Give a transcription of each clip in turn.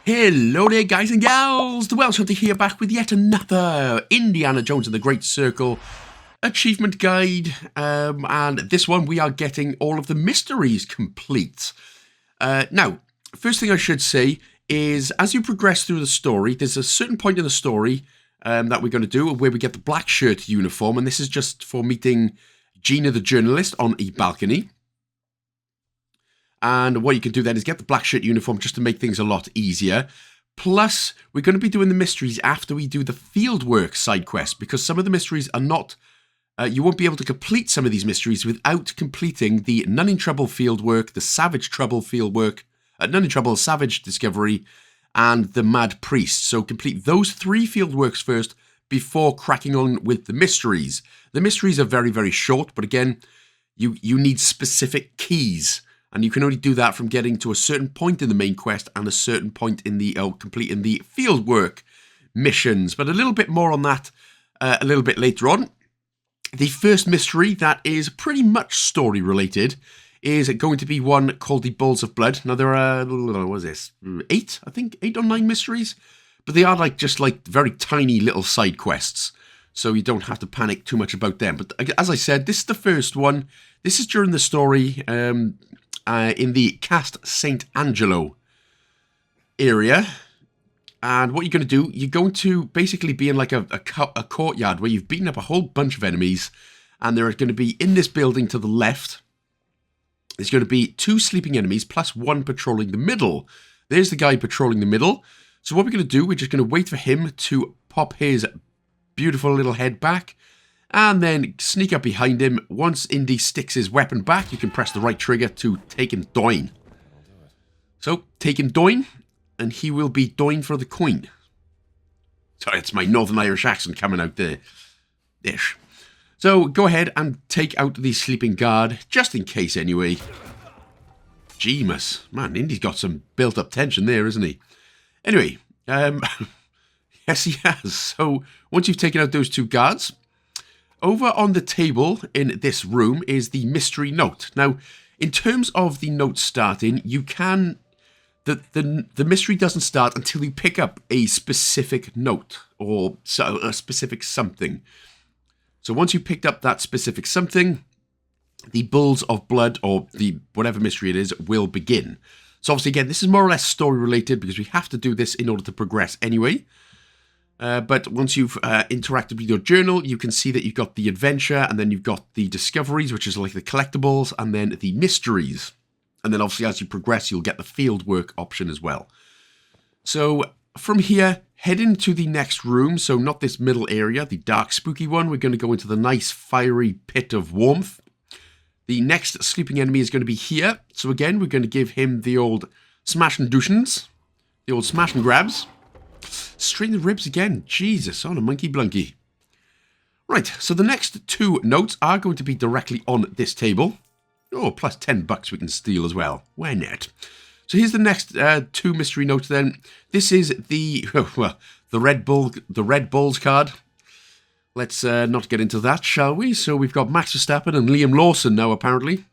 Hello there, guys and gals! The Welsh Hunter here, back with yet another Indiana Jones and the Great Circle achievement guide. And this one, we are getting all of the mysteries complete. Now, first thing I should say is, as you progress through the story, there's a certain point in the story that we're going to do where we get the black shirt uniform, and this is just for meeting Gina the journalist on a balcony. And what you can do then is get the black shirt uniform just to make things a lot easier. Plus, we're going to be doing the mysteries after we do the fieldwork side quest, because some of the mysteries are not... you won't be able to complete some of these mysteries without completing the None in Trouble fieldwork, the Savage Trouble fieldwork, None in Trouble Savage Discovery, and the Mad Priest. So complete those 3 fieldworks first before cracking on with the mysteries. The mysteries are very, very short, but again, you need specific keys. And you can only do that from getting to a certain point in the main quest and a certain point in the completing the fieldwork missions. But a little bit more on that a little bit later on. The first mystery that is pretty much story related is going to be one called the Balls of Blood. Now there are, what is this, 8? I think 8 or 9 mysteries. But they are just very tiny little side quests. So you don't have to panic too much about them. But as I said, this is the first one. This is during the story... in the Cast St. Angelo area. And what you're going to do, you're going to basically be in like a courtyard where you've beaten up a whole bunch of enemies. And there are going to be, in this building to the left, there's going to be 2 sleeping enemies plus 1 patrolling the middle. There's the guy patrolling the middle. So what we're going to do, we're just going to wait for him to pop his beautiful little head back. And then sneak up behind him. Once Indy sticks his weapon back, you can press the right trigger to take him down. So, take him down, and he will be down for the coin. Sorry, it's my Northern Irish accent coming out there. Ish. So, go ahead and take out the sleeping guard, just in case anyway. Jeemus. Man, Indy's got some built-up tension there, isn't he? Anyway, yes he has. So, once you've taken out those 2 guards... over on the table in this room is the mystery note. Now, in terms of the note starting, you can... The mystery doesn't start until you pick up a specific note or a specific something. So once you picked up that specific something, the Bulls of Blood or the whatever mystery it is will begin. So obviously, again, this is more or less story related because we have to do this in order to progress anyway. But once you've interacted with your journal, you can see that you've got the adventure, and then you've got the discoveries, which is like the collectibles, and then the mysteries. And then obviously as you progress, you'll get the fieldwork option as well. So from here, head into the next room. So not this middle area, the dark spooky one. We're going to go into the nice fiery pit of warmth. The next sleeping enemy is going to be here. So again, we're going to give him the old smash and douchins, the old smash and grabs. Strain the ribs again. Jesus, on a monkey blunky. Right, so the next 2 notes are going to be directly on this table. Oh, plus $10 we can steal as well. Why not? So here's the next 2 mystery notes then. This is the the Red Bulls card. Let's not get into that, shall we? So we've got Max Verstappen and Liam Lawson now, apparently.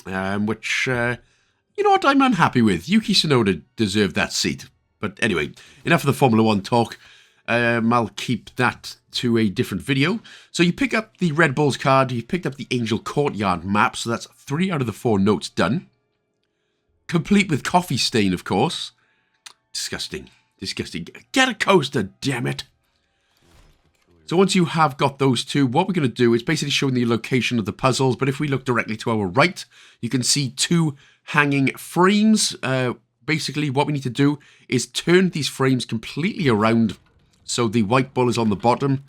Which, you know what, I'm unhappy with. Yuki Tsunoda deserved that seat. But anyway, enough of the Formula 1 talk. I'll keep that to a different video. So you pick up the Red Bulls card. You picked up the Angel Courtyard map. So that's 3 out of the 4 notes done. Complete with coffee stain, of course. Disgusting. Disgusting. Get a coaster, damn it. So once you have got those 2, what we're going to do is basically showing the location of the puzzles. But if we look directly to our right, you can see 2 hanging frames. Basically, what we need to do is turn these frames completely around so the white bull is on the bottom.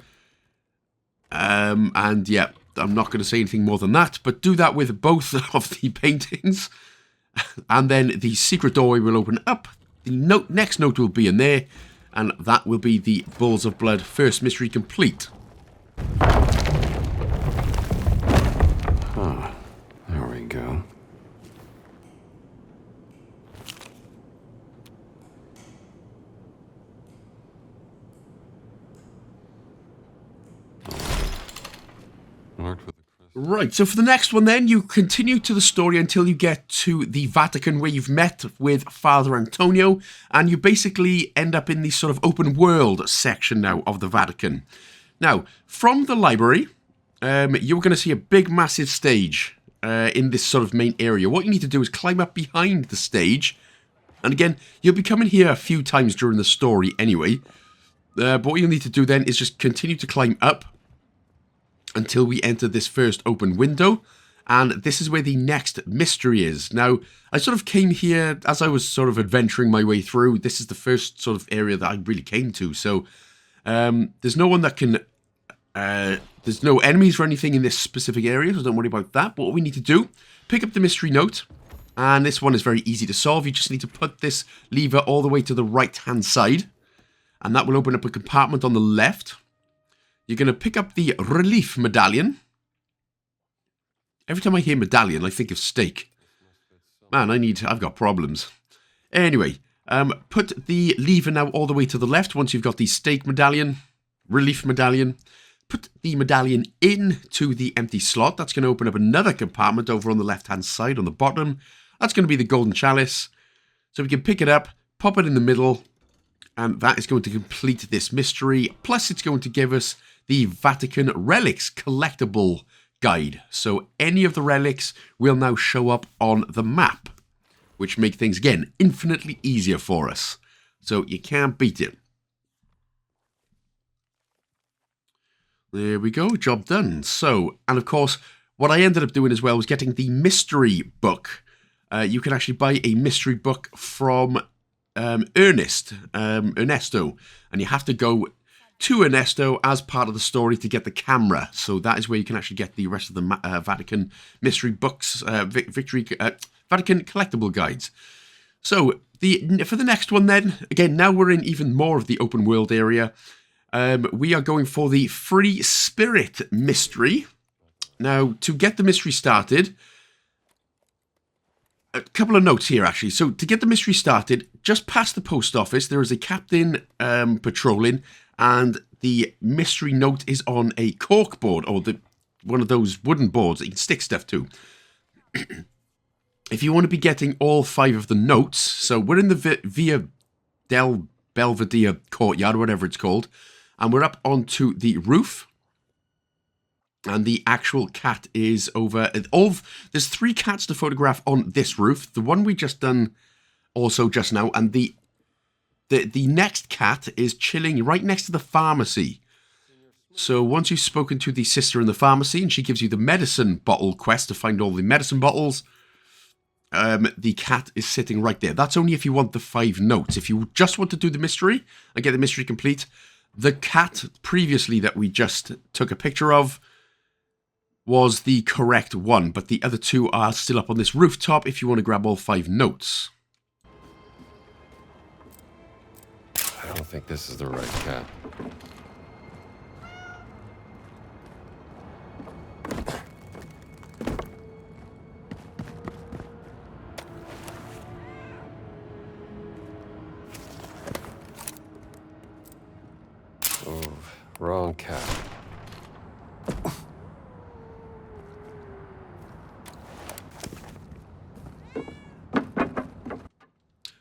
And yeah, I'm not going to say anything more than that, but do that with both of the paintings. And then the secret doorway will open up. The next note will be in there, and that will be the Bulls of Blood first mystery complete. There we go. Marked with a Right, so for the next one then, you continue to the story until you get to the Vatican where you've met with Father Antonio, and you basically end up in the sort of open world section now of the Vatican. Now, from the library, you're going to see a big massive stage in this sort of main area. What you need to do is climb up behind the stage, and again, you'll be coming here a few times during the story anyway, but what you'll need to do then is just continue to climb up until we enter this first open window, and this is where the next mystery is. Now, I sort of came here as I was sort of adventuring my way through. This is the first sort of area that I really came to, so there's no one that can... there's no enemies or anything in this specific area, so don't worry about that. But what we need to do, pick up the mystery note, and this one is very easy to solve. You just need to put this lever all the way to the right-hand side, and that will open up a compartment on the left. You're going to pick up the relief medallion. Every time I hear medallion, I think of steak. Man, I've got problems. Anyway, put the lever now all the way to the left once you've got the steak medallion, relief medallion. Put the medallion into the empty slot. That's going to open up another compartment over on the left-hand side on the bottom. That's going to be the Golden Chalice. So we can pick it up, pop it in the middle, and that is going to complete this mystery. Plus, it's going to give us the Vatican Relics collectible guide. So any of the relics will now show up on the map, which make things, again, infinitely easier for us. So you can't beat it. There we go, job done. So, and of course, what I ended up doing as well was getting the mystery book. You can actually buy a mystery book from Ernesto, and you have to go to Ernesto as part of the story to get the camera. So that is where you can actually get the rest of the Vatican mystery books, Vatican collectible guides. So for the next one then, again, now we're in even more of the open world area. We are going for the free spirit mystery. Now, to get the mystery started, a couple of notes here, actually. So, to get the mystery started, just past the post office, there is a captain patrolling, and the mystery note is on a cork board, or one of those wooden boards that you can stick stuff to. If you want to be getting all 5 of the notes, so we're in the Via del Belvedere courtyard, or whatever it's called, and we're up onto the roof. And the actual cat is over. There's 3 cats to photograph on this roof. The one we just done also just now. And the next cat is chilling right next to the pharmacy. So once you've spoken to the sister in the pharmacy and she gives you the medicine bottle quest to find all the medicine bottles, the cat is sitting right there. That's only if you want the 5 notes. If you just want to do the mystery and get the mystery complete, the cat previously that we just took a picture of was the correct one, but the other 2 are still up on this rooftop if you want to grab all 5 notes. I don't think this is the right cat. Oh, wrong cat.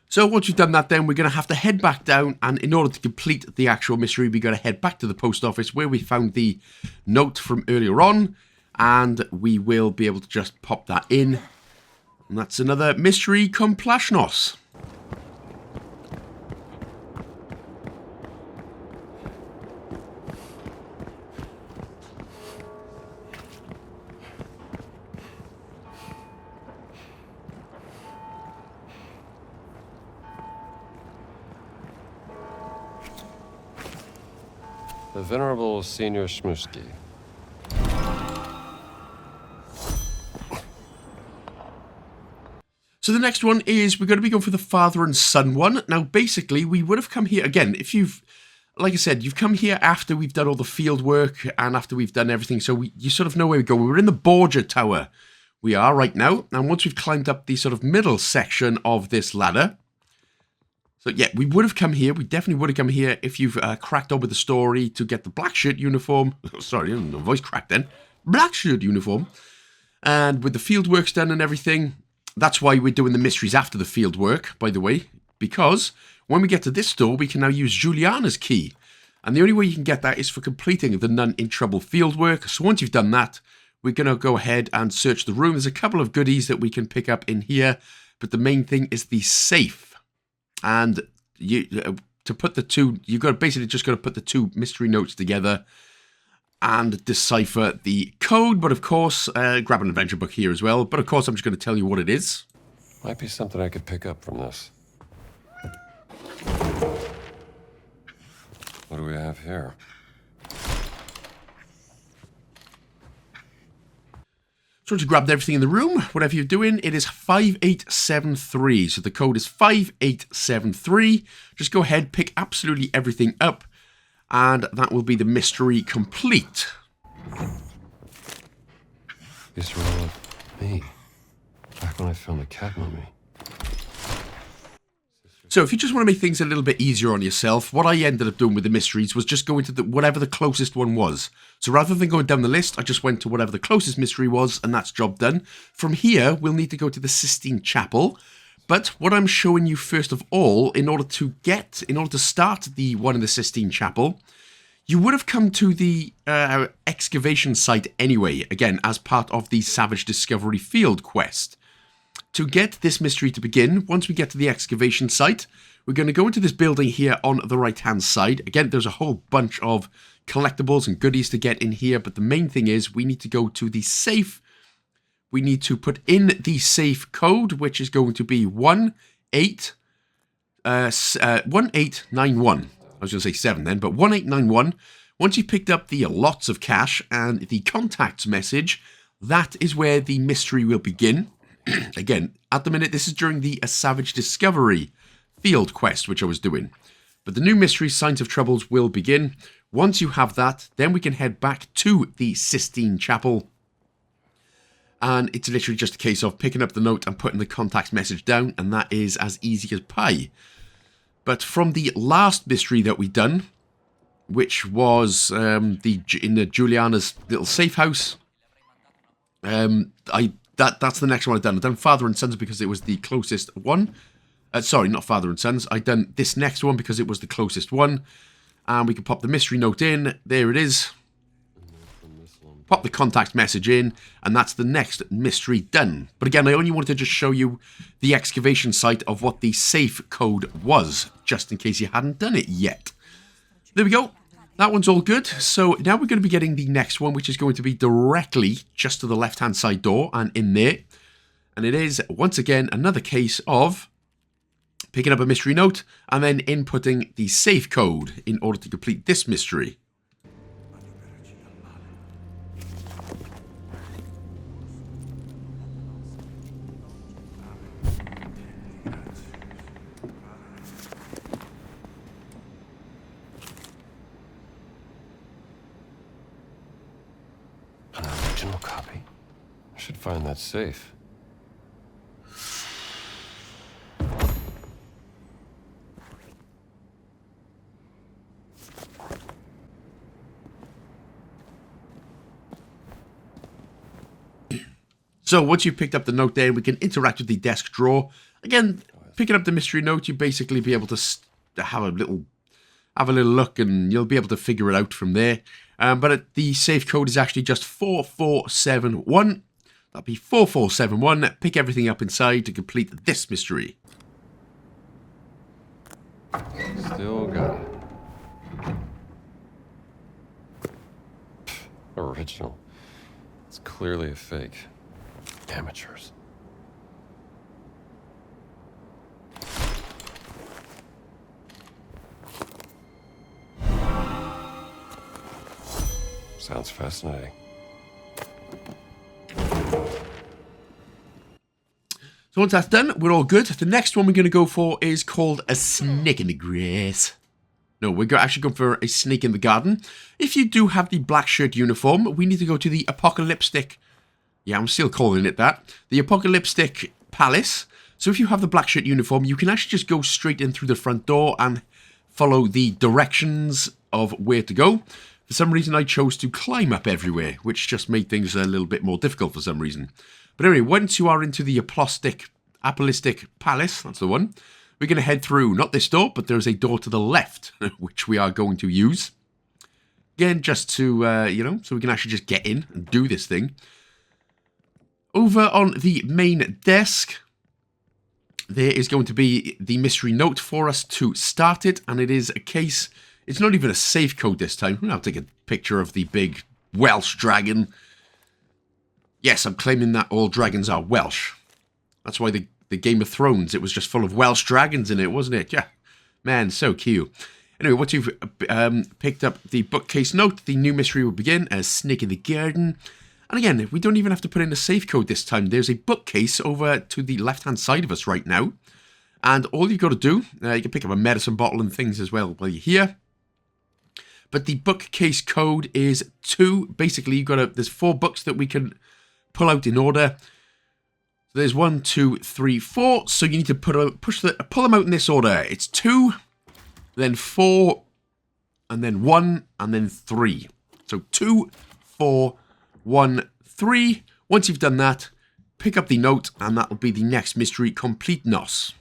So once you've done that, then we're going to have to head back down, and in order to complete the actual mystery, we're going to head back to the post office where we found the note from earlier on, and we will be able to just pop that in. And that's another mystery complashnos. The Venerable Senior Shmuski. So the next one is, we're going to be going for the father and son one. Now, basically, we would have come here, again, if you've, like I said, you've come here after we've done all the field work and after we've done everything, so you sort of know where we go. We're in the Borgia Tower. We are right now, and once we've climbed up the sort of middle section of this ladder, so yeah, we would have come here. We definitely would have come here if you've cracked on with the story to get the Blackshirt uniform. Sorry, no voice cracked then. Blackshirt uniform. And with the field works done and everything, that's why we're doing the mysteries after the field work, by the way. Because when we get to this door, we can now use Juliana's key. And the only way you can get that is for completing the None in Trouble field work. So once you've done that, we're going to go ahead and search the room. There's a couple of goodies that we can pick up in here. But the main thing is the safe. And to put the two, you've got to basically just got to put the two mystery notes together and decipher the code. But of course, grab an adventure book here as well. But of course, I'm just going to tell you what it is. Might be something I could pick up from this. What do we have here? So once you grabbed everything in the room, whatever you're doing, it is 5873. So the code is 5873. Just go ahead, pick absolutely everything up, and that will be the mystery complete. These are all of me. Back when I found the cat mummy. So if you just want to make things a little bit easier on yourself, what I ended up doing with the mysteries was just going to whatever the closest one was. So rather than going down the list, I just went to whatever the closest mystery was, and that's job done. From here, we'll need to go to the Sistine Chapel. But what I'm showing you first of all, in order to start the one in the Sistine Chapel, you would have come to the excavation site anyway, again, as part of the Savage Discovery Field quest. To get this mystery to begin, once we get to the excavation site, we're going to go into this building here on the right-hand side. Again, there's a whole bunch of collectibles and goodies to get in here, but the main thing is we need to go to the safe. We need to put in the safe code, which is going to be 1891. I was going to say 7 then, but 1891. Once you've picked up the lots of cash and the contacts message, that is where the mystery will begin. Again, at the minute, this is during the Savage Discovery field quest, which I was doing. But the new mystery, Signs of Troubles, will begin. Once you have that, then we can head back to the Sistine Chapel. And it's literally just a case of picking up the note and putting the contacts message down, and that is as easy as pie. But from the last mystery that we done, which was in the Juliana's little safe house, That's the next one I've done. I've done Father and Sons because it was the closest one. Sorry, not Father and Sons. I've done this next one because it was the closest one. And we can pop the mystery note in. There it is. Pop the contact message in. And that's the next mystery done. But again, I only wanted to just show you the excavation site of what the safe code was, just in case you hadn't done it yet. There we go. That one's all good. So now we're going to be getting the next one, which is going to be directly just to the left-hand side door and in there. And it is, once again, another case of picking up a mystery note and then inputting the safe code in order to complete this mystery. Copy. I should find that safe. So once you've picked up the note there, we can interact with the desk drawer. Again, picking up the mystery note, you basically be able to have a little look, and you'll be able to figure it out from there. But the safe code is actually just 4471. That'll be 4471. Pick everything up inside to complete this mystery. Still got it. Original. It's clearly a fake. Amateurs. Sounds fascinating. So once that's done, we're all good. The next one we're going to go for is called a snake in the grass. No, we're actually going for a snake in the garden. If you do have the Blackshirt uniform, we need to go to the Apocalyptic. Yeah, I'm still calling it that. The Apocalyptic Palace. So if you have the Blackshirt uniform, you can actually just go straight in through the front door and follow the directions of where to go. For some reason, I chose to climb up everywhere, which just made things a little bit more difficult for some reason. But anyway, once you are into the Apostolic Palace, that's the one, we're going to head through, not this door, but there's a door to the left, which we are going to use. Again, just to, you know, so we can actually just get in and do this thing. Over on the main desk, there is going to be the mystery note for us to start it, and it is a case, it's not even a safe code this time. I'll take a picture of the big Welsh dragon. Yes, I'm claiming that all dragons are Welsh. That's why the Game of Thrones, it was just full of Welsh dragons in it, wasn't it? Yeah, man, so cute. Anyway, once you've picked up the bookcase note, the new mystery will begin as Snake in the Garden. And again, we don't even have to put in a safe code this time. There's a bookcase over to the left-hand side of us right now. And all you've got to do, you can pick up a medicine bottle and things as well while you're here. But the bookcase code is 2. Basically, there's 4 books that we can pull out in order. There's 1, 2, 3, 4. So you need to pull them out in this order. It's 2, then 4, and then 1, and then 3. So 2, 4, 1, 3. Once you've done that, pick up the note, and that will be the next mystery complete nos.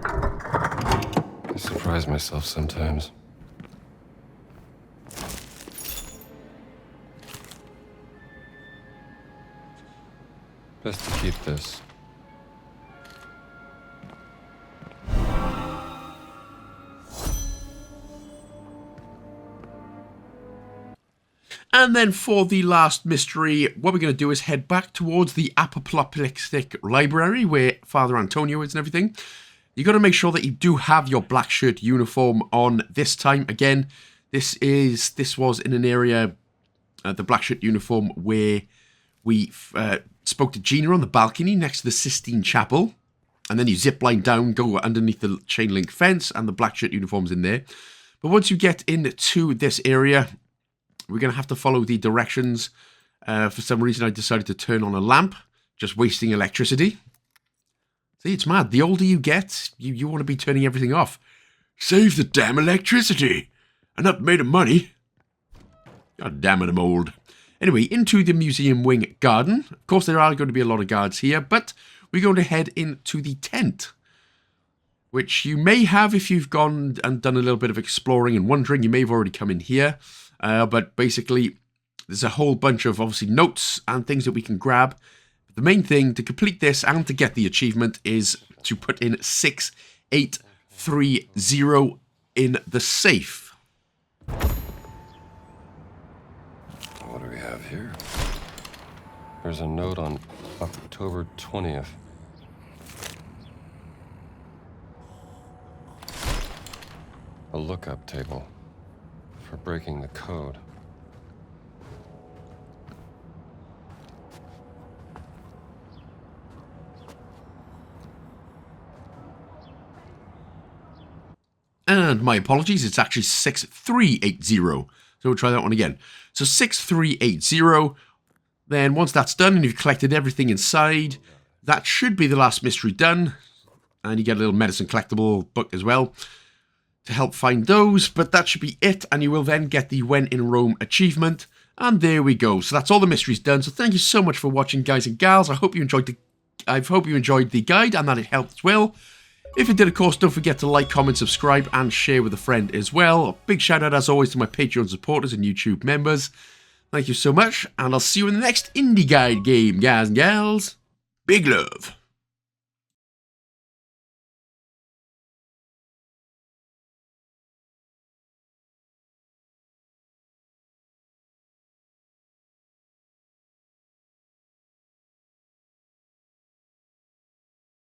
I surprise myself sometimes. Best to keep this. And then for the last mystery, what we're going to do is head back towards the Apoplectic Library, where Father Antonio is and everything. You've got to make sure that you do have your black shirt uniform on this time. Again, this was in an area, the black shirt uniform, where we spoke to Gina on the balcony next to the Sistine Chapel. And then you zip line down, go underneath the chain link fence, and the black shirt uniform's in there. But once you get into this area, we're going to have to follow the directions. For some reason, I decided to turn on a lamp, just wasting electricity. See, it's mad. The older you get, you want to be turning everything off. Save the damn electricity. I'm not made of money. God damn it, I'm old. Anyway, into the museum wing garden. Of course, there are going to be a lot of guards here, but we're going to head into the tent, which you may have if you've gone and done a little bit of exploring and wondering. You may have already come in here. But basically, there's a whole bunch of, obviously, notes and things that we can grab. The main thing to complete this and to get the achievement is to put in 6830 in the safe. What do we have here? There's a note on October 20th. A lookup table for breaking the code. And my apologies, it's actually 6380. So we'll try that one again. So 6380. Then once that's done and you've collected everything inside, that should be the last mystery done. And you get a little medicine collectible book as well to help find those. But that should be it. And you will then get the When in Rome achievement. And there we go. So that's all the mysteries done. So thank you so much for watching, guys and gals. I hope you enjoyed the guide and that it helped as well. If it did, of course, don't forget to like, comment, subscribe, and share with a friend as well. A big shout out, as always, to my Patreon supporters and YouTube members. Thank you so much, and I'll see you in the next Indie Guide game, guys and gals. Big love.